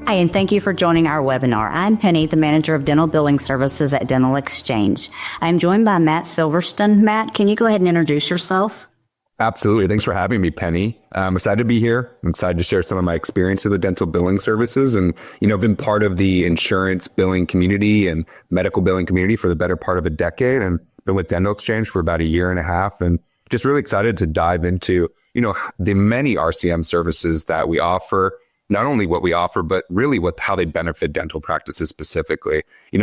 Hi, and thank you for joining our webinar. I'm Penny, the manager of dental billing services at Dental Exchange. I'm joined by Matt Silverstein. Matt, can you go ahead and introduce yourself? Absolutely. Thanks for having me, Penny. I'm excited to be here. I'm excited to share some of my experience with the dental billing services and, been part of the insurance billing community and medical billing community for the better part of a decade, and been with Dental Exchange for about a year and a half, and just really excited to dive into, the many RCM services that we offer. Not only what we offer, but really how they benefit dental practices specifically.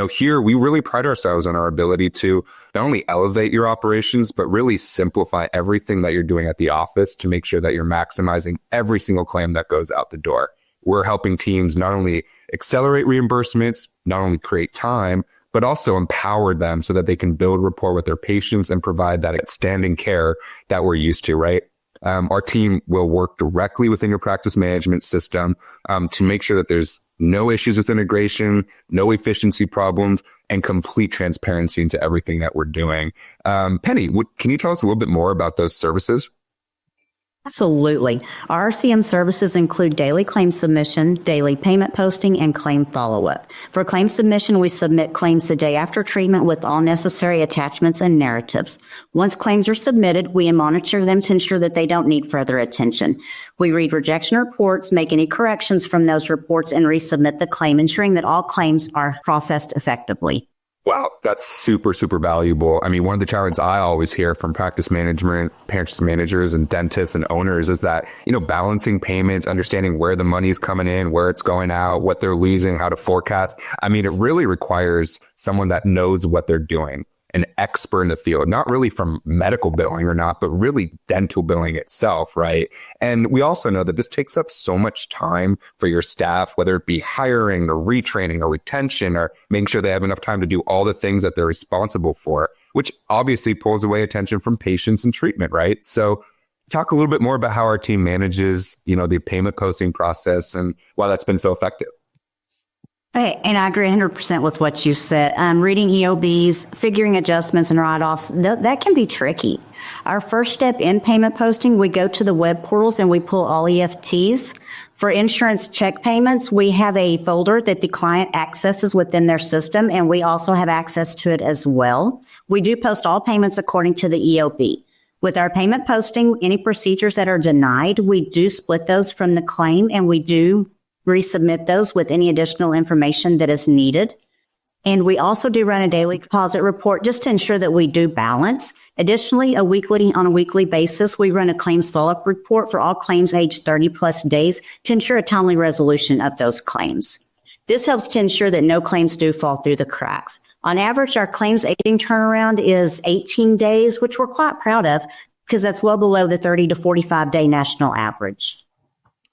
Here we really pride ourselves on our ability to not only elevate your operations, but really simplify everything that you're doing at the office to make sure that you're maximizing every single claim that goes out the door. We're helping teams not only accelerate reimbursements, not only create time, but also empower them so that they can build rapport with their patients and provide that outstanding care that we're used to, right? Our team will work directly within your practice management system to make sure that there's no issues with integration, no efficiency problems, and complete transparency into everything that we're doing. Penny, can you tell us a little bit more about those services? Absolutely. Our RCM services include daily claim submission, daily payment posting, and claim follow-up. For claim submission, we submit claims the day after treatment with all necessary attachments and narratives. Once claims are submitted, we monitor them to ensure that they don't need further attention. We read rejection reports, make any corrections from those reports, and resubmit the claim, ensuring that all claims are processed effectively. Wow, that's super, super valuable. I mean, one of the challenges I always hear from practice managers and dentists and owners is that, balancing payments, understanding where the money's coming in, where it's going out, what they're losing, how to forecast. I mean, it really requires someone that knows what they're doing, an expert in the field, not really from medical billing or not, but really dental billing itself, right? And we also know that this takes up so much time for your staff, whether it be hiring or retraining or retention or making sure they have enough time to do all the things that they're responsible for, which obviously pulls away attention from patients and treatment, right? So talk a little bit more about how our team manages, the payment posting process and why that's been so effective. Hey, and I agree 100% with what you said. Reading EOBs, figuring adjustments and write-offs, that can be tricky. Our first step in payment posting, we go to the web portals and we pull all EFTs. For insurance check payments, we have a folder that the client accesses within their system, and we also have access to it as well. We do post all payments according to the EOB. With our payment posting, any procedures that are denied, we do split those from the claim, and we do resubmit those with any additional information that is needed. And we also do run a daily deposit report just to ensure that we do balance. Additionally, on a weekly basis, we run a claims follow-up report for all claims aged 30 plus days to ensure a timely resolution of those claims. This helps to ensure that no claims do fall through the cracks. On average, our claims aging turnaround is 18 days, which we're quite proud of because that's well below the 30 to 45 day national average.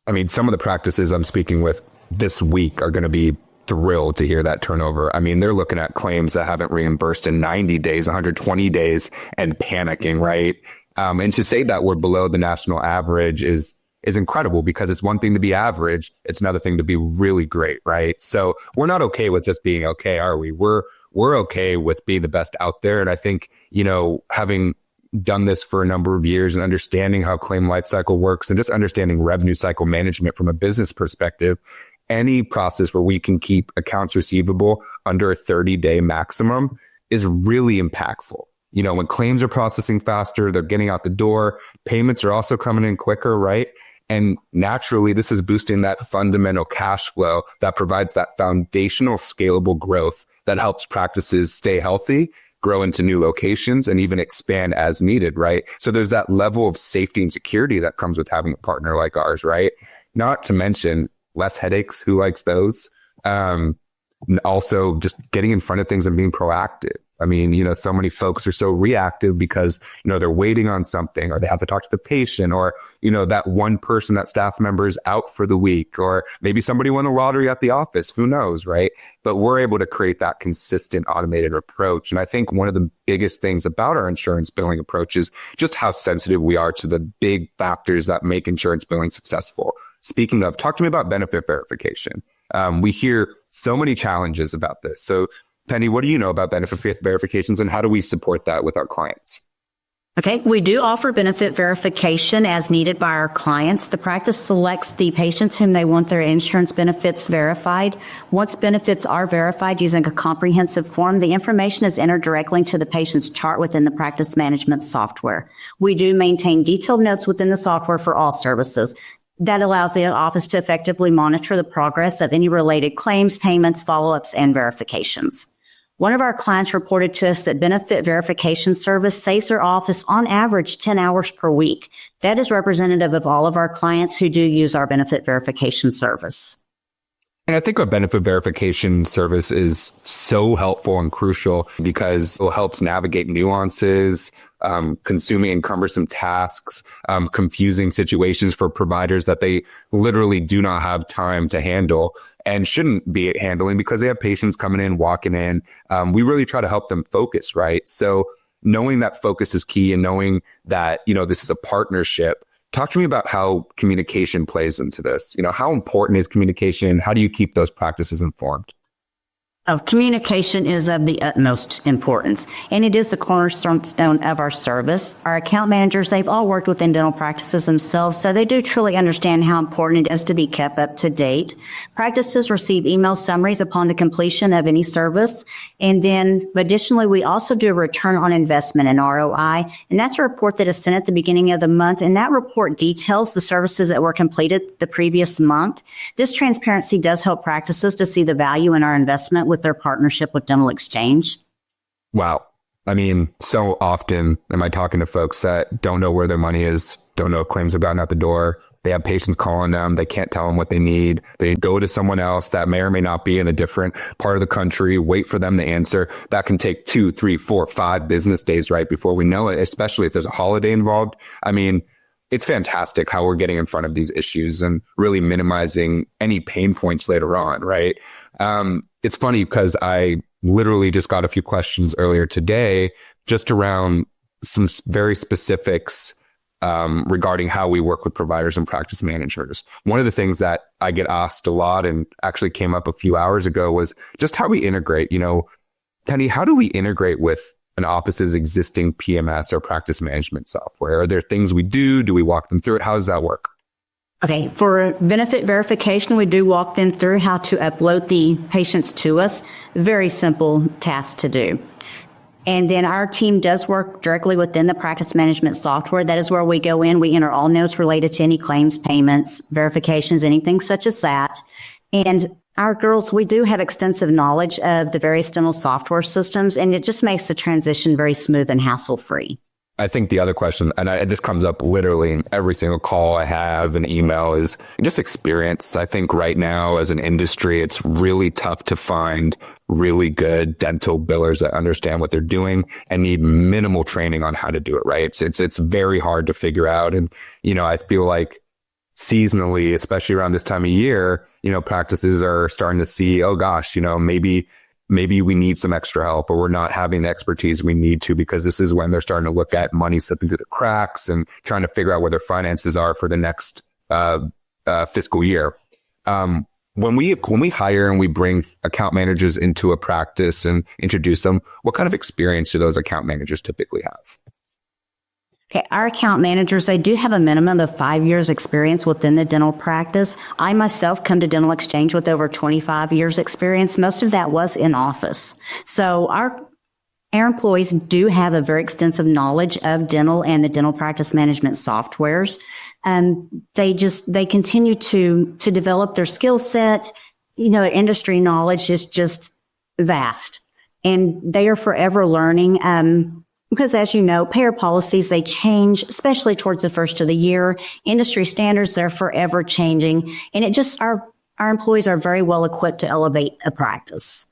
I mean, some of the practices I'm speaking with this week are going to be thrilled to hear that turnover. I mean, they're looking at claims that haven't reimbursed in 90 days, 120 days, and panicking, right? And to say that we're below the national average is incredible because it's one thing to be average. It's another thing to be really great, right? So we're not okay with just being okay, are we? We're okay with being the best out there. And I think, having done this for a number of years and understanding how claim life cycle works and just understanding revenue cycle management from a business perspective, any process where we can keep accounts receivable under a 30-day maximum is really impactful. When claims are processing faster, they're getting out the door, payments are also coming in quicker, right? And naturally, this is boosting that fundamental cash flow that provides that foundational scalable growth that helps practices stay healthy, grow into new locations, and even expand as needed, right? So there's that level of safety and security that comes with having a partner like ours, right? Not to mention less headaches. Who likes those? Also just getting in front of things and being proactive. I mean, so many folks are so reactive because, they're waiting on something or they have to talk to the patient or, that one person, that staff member is out for the week, or maybe somebody won the lottery at the office. Who knows, right? But we're able to create that consistent automated approach. And I think one of the biggest things about our insurance billing approach is just how sensitive we are to the big factors that make insurance billing successful. Speaking of, talk to me about benefit verification. We hear so many challenges about this. So Penny, what do you know about benefit verifications and how do we support that with our clients? Okay, we do offer benefit verification as needed by our clients. The practice selects the patients whom they want their insurance benefits verified. Once benefits are verified using a comprehensive form, the information is entered directly into the patient's chart within the practice management software. We do maintain detailed notes within the software for all services. That allows the office to effectively monitor the progress of any related claims, payments, follow-ups, and verifications. One of our clients reported to us that benefit verification service saves their office on average 10 hours per week. That is representative of all of our clients who do use our benefit verification service. And I think a benefit verification service is so helpful and crucial because it helps navigate nuances, consuming and cumbersome tasks, confusing situations for providers that they literally do not have time to handle and shouldn't be handling because they have patients coming in, walking in. We really try to help them focus, right? So knowing that focus is key and knowing that, this is a partnership. Talk to me about how communication plays into this. How important is communication? How do you keep those practices informed? Communication is of the utmost importance, and it is the cornerstone of our service. Our account managers, they've all worked within dental practices themselves, so they do truly understand how important it is to be kept up to date. Practices receive email summaries upon the completion of any service, and then additionally, we also do a return on investment, an ROI, and that's a report that is sent at the beginning of the month, and that report details the services that were completed the previous month. This transparency does help practices to see the value in our investment with their partnership with Dental Exchange. Wow. I mean, so often am I talking to folks that don't know where their money is, don't know if claims have gotten out the door. They have patients calling them. They can't tell them what they need. They go to someone else that may or may not be in a different part of the country, wait for them to answer. That can take 2, 3, 4, 5 business days, right, before we know it, especially if there's a holiday involved. I mean, it's fantastic how we're getting in front of these issues and really minimizing any pain points later on, right? It's funny because I literally just got a few questions earlier today just around some very specifics regarding how we work with providers and practice managers. One of the things that I get asked a lot and actually came up a few hours ago was just how we integrate. Penny, how do we integrate with an office's existing PMS or practice management software? Are there things we do? Do we walk them through it? How does that work? Okay, for benefit verification, we do walk them through how to upload the patients to us. Very simple task to do. And then our team does work directly within the practice management software. That is where we go in. We enter all notes related to any claims, payments, verifications, anything such as that. And our girls, we do have extensive knowledge of the various dental software systems, and it just makes the transition very smooth and hassle-free. I think the other question, and this comes up literally in every single call I have and email, is just experience. I think right now as an industry, it's really tough to find really good dental billers that understand what they're doing and need minimal training on how to do it, right? It's very hard to figure out. And, I feel like seasonally, especially around this time of year, practices are starting to see, oh gosh, maybe we need some extra help, or we're not having the expertise we need to, because this is when they're starting to look at money slipping through the cracks and trying to figure out where their finances are for the next fiscal year. When we hire and we bring account managers into a practice and introduce them, what kind of experience do those account managers typically have? Okay, our account managers, they do have a minimum of 5 years experience within the dental practice. I myself come to Dental Exchange with over 25 years experience. Most of that was in office. So our employees do have a very extensive knowledge of dental and the dental practice management softwares. They continue to develop their skill set. Their industry knowledge is just vast, and they are forever learning. Because as you know, payer policies, they change, especially towards the first of the year. Industry standards, they're forever changing. And our employees are very well equipped to elevate a practice.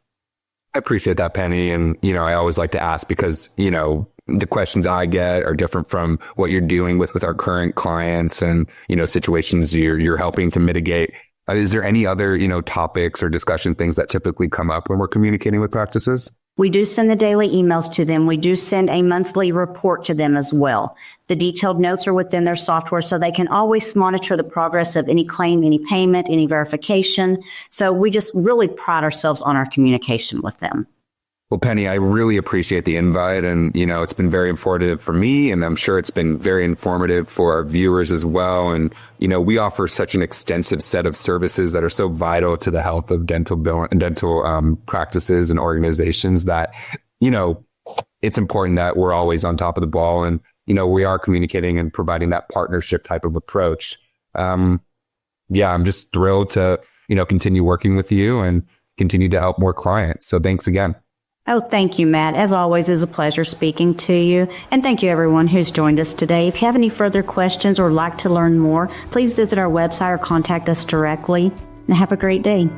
I appreciate that, Penny. And, I always like to ask because, the questions I get are different from what you're dealing with our current clients and, situations you're helping to mitigate. Is there any other, topics or discussion things that typically come up when we're communicating with practices? We do send the daily emails to them. We do send a monthly report to them as well. The detailed notes are within their software, so they can always monitor the progress of any claim, any payment, any verification. So we just really pride ourselves on our communication with them. Well, Penny, I really appreciate the invite, and it's been very informative for me, and I'm sure it's been very informative for our viewers as well. And we offer such an extensive set of services that are so vital to the health of dental practices and organizations that it's important that we're always on top of the ball, and we are communicating and providing that partnership type of approach. I'm just thrilled to continue working with you and continue to help more clients. So thanks again. Oh, thank you, Matt. As always, it's a pleasure speaking to you. And thank you, everyone who's joined us today. If you have any further questions or like to learn more, please visit our website or contact us directly. And have a great day.